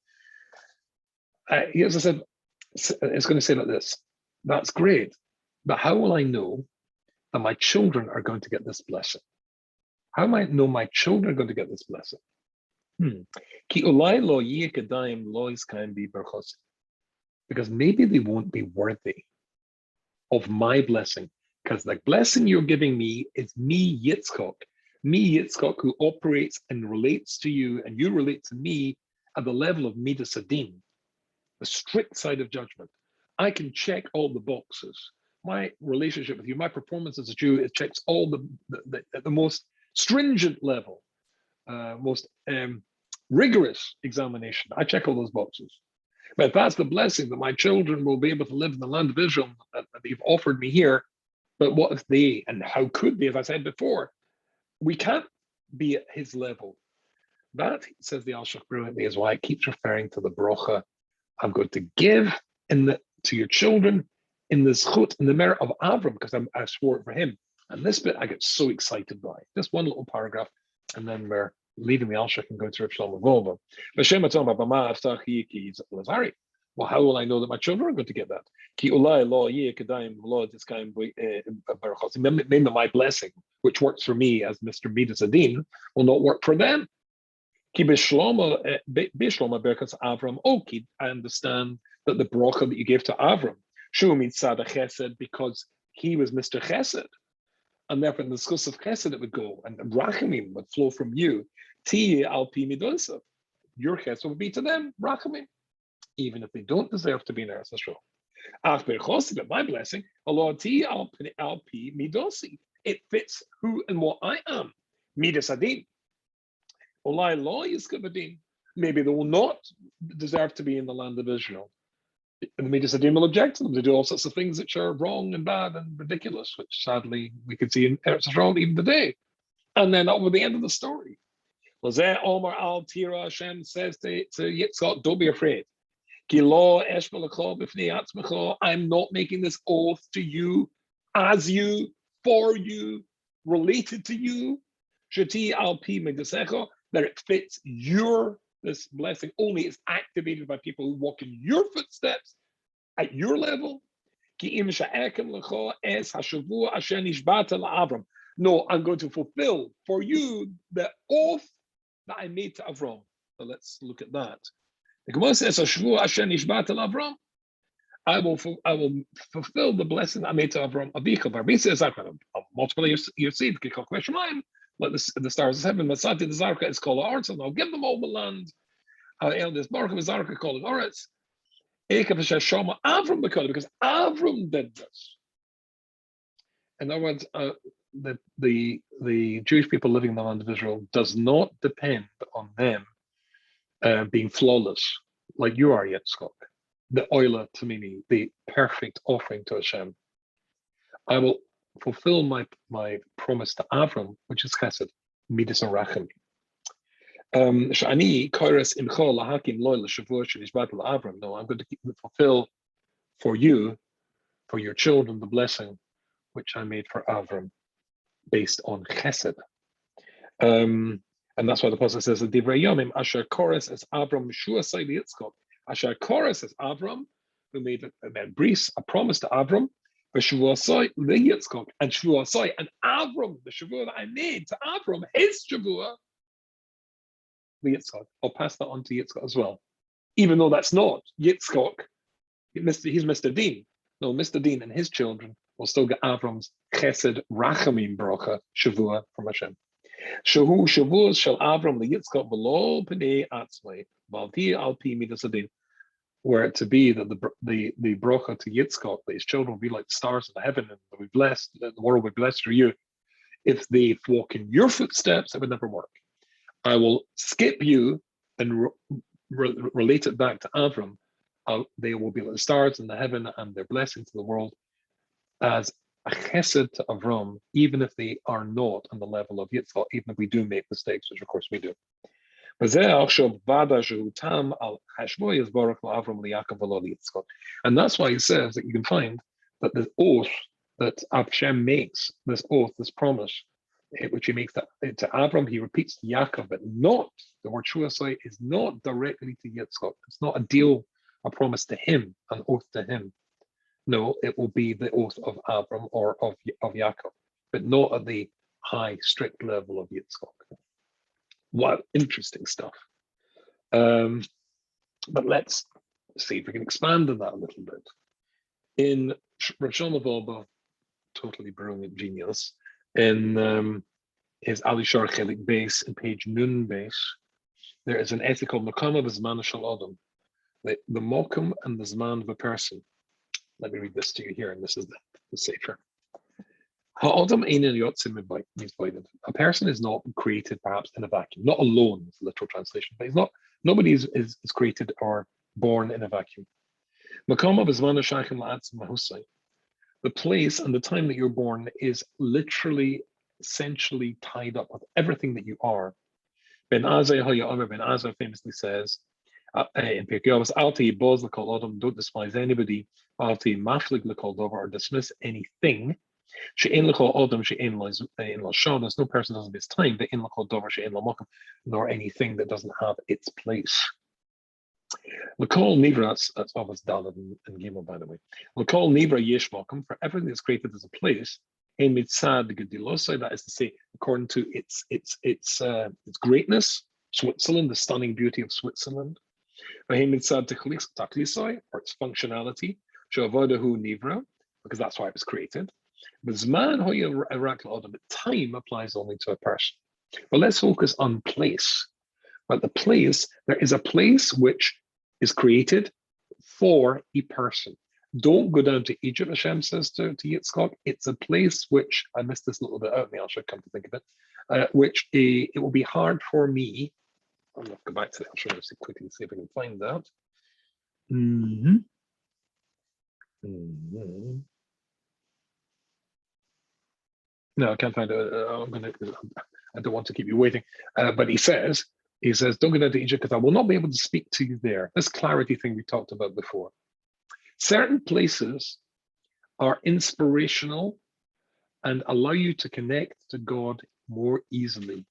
As I said, it's going to say like this. That's great, but how will I know that my children are going to get this blessing? How am I know my children are going to get this blessing? Because maybe they won't be worthy of my blessing. Because the blessing you're giving me is me Yitzchok, who operates and relates to you, and you relate to me at the level of Midas Adin, the strict side of judgment. I can check all the boxes. My relationship with you, my performance as a Jew, it checks all the most stringent level, most rigorous examination. I check all those boxes. But that's the blessing that my children will be able to live in the land of Israel that you've offered me here. But what if they, and how could they, as I said before, we can't be at his level. That, says the Alshich brilliantly, is why it keeps referring to the brocha. I'm going to give to your children in the zchut, in the merit of Avram, because I swore it for him. And this bit I get so excited by. Just one little paragraph, and then we're leaving the Alshich and going to Rav Shlomo Wolbe. Well, how will I know that my children are going to get that? Maybe my blessing, which works for me as Mr. Midas Adin, will not work for them. I understand that the bracha that you gave to Avram, because he was Mr. Chesed, and therefore in the schus of Chesed it would go, and Rachamim would flow from you. Your Chesed would be to them, Rachamim, even if they don't deserve to be in Eretz Yisrael. After but my blessing, Allah T LP Midosi. It fits who and what I am. Midas Adin. Olai law is Gabadin. Maybe they will not deserve to be in the land of Israel. And the Midas Adin will object to them. They do all sorts of things which are wrong and bad and ridiculous, which sadly we can see in Eretz Israel even today. And then over the end of the story. Omar al Tira Hashem says to Yitzchak, don't be afraid. I'm not making this oath to you, as you, for you, related to you. That it fits this blessing only is activated by people who walk in your footsteps at your level. No, I'm going to fulfill for you the oath that I made to Avram. So let's look at that. The Gemara says, I will fulfill the blessing I made to Avram. I'll multiply your seed. Let the stars of heaven, Masati the Zarka is called Arts, and I'll give them all the land. This Baruch of Zarka called Arts. Avram because Avram did this. In other words, the Jewish people living in the land of Israel does not depend on them being flawless, like you are, Yitzchak, the oila tamimi, the perfect offering to Hashem. I will fulfill my promise to Avram, which is chesed, midas and rachim. No, I'm going to fulfill for you, for your children, the blessing which I made for Avram, based on chesed. And that's why the Apostle says, Divrei Yomim, Asher Kores as Avram, Shua Sai Yitzchak. Asher Kores as Avram, who made a bris, a promise to Avram, Shua Sai Yitzchak, and Shua Sai, and Avram, the Shavua that I made to Avram, his Shavua, Yitzchak. I'll pass that on to Yitzchak as well. Even though that's not Yitzchak, he's Mr. Dean. No, Mr. Dean and his children will still get Avram's Chesed Rachamim Bracha Shavua from Hashem. Shahu Shavuos shall Avram the Yitzchak below Pnei Atzmai Balti Alpi Midas Adin. Were it to be that the bracha to Yitzchak, that his children will be like the stars in the heaven and they'll be blessed, the world will be blessed through you. If they walk in your footsteps, it would never work. I will skip you and relate it back to Avram. They will be like the stars in the heaven and their blessing to the world as a chesed to Avram, even if they are not on the level of Yitzchak, even if we do make mistakes, which of course we do. And that's why he says that you can find that this oath that Hashem makes, this oath, this promise, which he makes to Avram, he repeats to Yaakov, but not, the word Shuasai is not directly to Yitzchak. It's not a deal, a promise to him, an oath to him. No, it will be the oath of Avram or of Yaakov, but not at the high, strict level of Yitzchak. What interesting stuff. But let's see if we can expand on that a little bit. In Rav Shlomo Wolbe, totally brilliant genius, in his Alishar Chelik base, in page Nun base, there is an essay called Makam of Zman Shel Adam, the Mokum and the Zman of a person. Let me read this to you here, and this is the sefer. A person is not created perhaps in a vacuum, not alone is the literal translation, but nobody is created or born in a vacuum. The place and the time that you're born is literally, essentially tied up with everything that you are. Ben Azai famously says in Pirkei Avos, Alti Boz L'Kol Adam, don't despise anybody, Alti Maflig L'Kol Dover, or dismiss anything. She'en L'Kol Adam, she'en L'Shon, there's no person doesn't miss time, but in L'Kol Dover, she'en L'Mokum, nor anything that doesn't have its place. L'Kol Nivra, that's Avos Dalad and Gimel, by the way. L'Kol Nivra Yesh Mokum, for everything that's created as a place, in Mitzad Gedilosai, that is to say, according to its greatness, Switzerland, the stunning beauty of Switzerland. Or its functionality, Nivra, because that's why it was created. But time applies only to a person. But let's focus on place. But the place, there is a place which is created for a person. Don't go down to Egypt, Hashem says to Yitzchak. It's a place which, I missed this a little bit out in the Alshich, come to think of it, which it will be hard for me. I'm going to go back to the Alshich and quickly see if I can find that. No, I can't find it. I don't want to keep you waiting. But he says, don't go down to Egypt because I will not be able to speak to you there. This clarity thing we talked about before. Certain places are inspirational and allow you to connect to God more easily.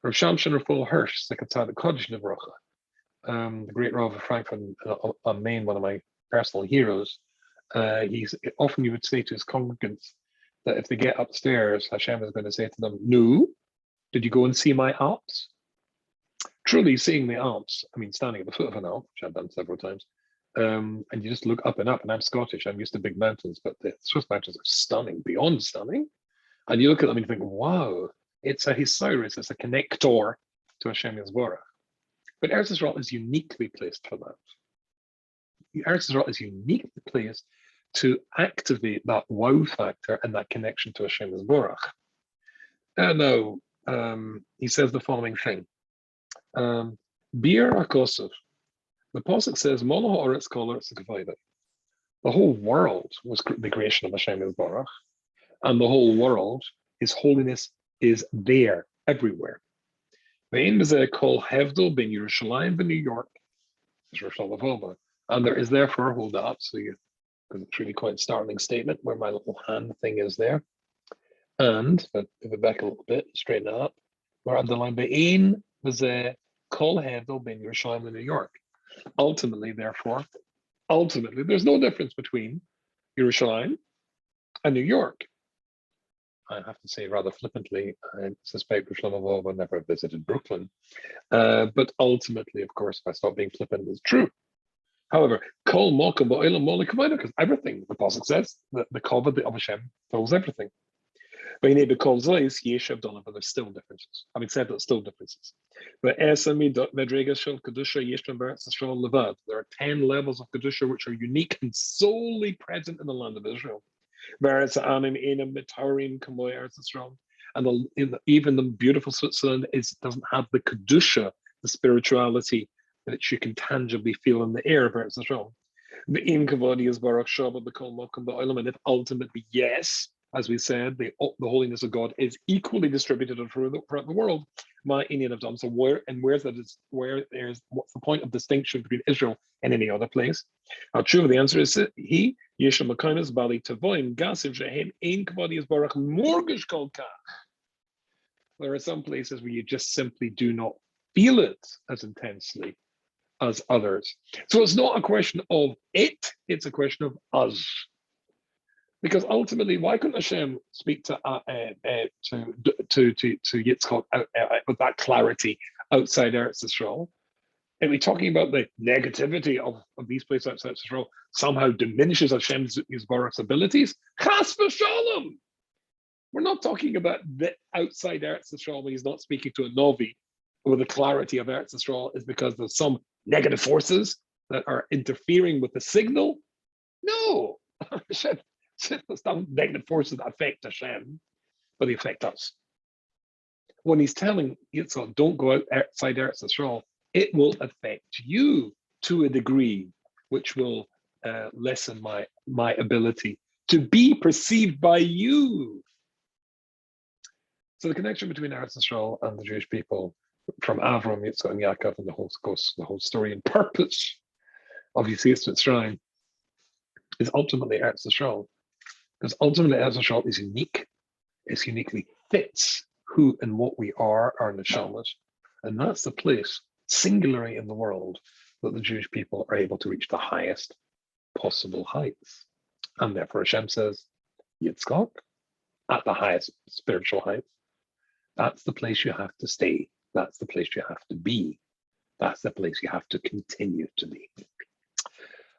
Rav Shamshin Rafal Hirsch, Sekatad Kodesh Nevracha, the great Rav of Frankfurt on Maine, one of my personal heroes, often he would say to his congregants that if they get upstairs, Hashem is going to say to them, "No, did you go and see my Alps?" Truly seeing the Alps, I mean, standing at the foot of an Alp, which I've done several times, and you just look up and up, and I'm Scottish, I'm used to big mountains, but the Swiss mountains are stunning, beyond stunning. And you look at them and you think, wow, it's a Hisaurus, it's a connector to Hashem Yisborach. But Eretz Yisrael is uniquely placed for that. Eretz Yisrael is uniquely placed to activate that wow factor and that connection to Hashem Yisborach. Now, he says the following thing. Bir HaKosov, the Pasuk says, Mono ha'aretz kol ha'aretz k'vayda. The whole world was the creation of Hashem Yisborach, and the whole world, His holiness is there, everywhere. Ve'in b'zeh kol hevdol ben Yerushalayim ben New York, and there is therefore, hold up, so you, because it's really quite a startling statement where my little hand thing is there. And, but move it back a little bit, straighten it up, we're underlined Ve'in b'zeh kol hevdol ben Yerushalayim ben New York. Ultimately, therefore, there's no difference between Yerushalayim and New York. I have to say rather flippantly, I suspect Shlomo Wolbe never visited Brooklyn. But ultimately, of course, if I stop being flippant, it's true. However, kol mokum ba'olam molik kavod, because everything, the Pasuk says, the kavod of Hashem fills everything. But there's still differences. Having said that, still differences. But there are 10 levels of Kedusha which are unique and solely present in the land of Israel. And even the beautiful Switzerland doesn't have the Kedusha, the spirituality that you can tangibly feel in the air of Eretz Yisrael. The in Kavodi is Baruch Shabbat, the Kol Mokum, the Olam, and if ultimately, yes, as we said, the holiness of God is equally distributed throughout the world. My Indian have done so. What's the point of distinction between Israel and any other place? Now, true, the answer is he. Yeshua Makanas Bali Tavoim Gasiv Shehem Ein Kavodi is Baruch Morgish Kol Kach. There are some places where you just simply do not feel it as intensely as others. So it's not a question of it; it's a question of us. Because ultimately, why couldn't Hashem speak to Yitzchak with that clarity outside Eretz Yisrael? And we're talking about the negativity of these places outside Yisrael somehow diminishes Hashem's Yisborach's abilities. Chas v'shalom. We're not talking about the outside Eretz Yisrael when he's not speaking to a Novi, where the clarity of Eretz Yisrael is because there's some negative forces that are interfering with the signal. No. It's not negative forces that affect Hashem, but they affect us. When he's telling Yitzchak, don't go outside Eretz Yisrael, it will affect you to a degree which will lessen my ability to be perceived by you. So the connection between Eretz Yisrael and the Jewish people, from Avram, Yitzchak, and Yaakov, and the whole story and purpose of Yetzias Mitzrayim, is ultimately Eretz Yisrael. Because ultimately, Eretz Yisrael is unique. It uniquely fits who and what we are, our neshamas. And that's the place, singularly in the world, that the Jewish people are able to reach the highest possible heights. And therefore, Hashem says, Yitzchak, at the highest spiritual heights, that's the place you have to stay. That's the place you have to be. That's the place you have to continue to be.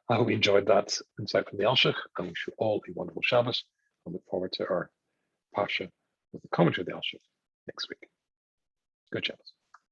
I hope you enjoyed that insight from the Alshich. I wish you all a wonderful Shabbos. I look forward to our Parsha with the commentary of the Alshich next week. Good Shabbos.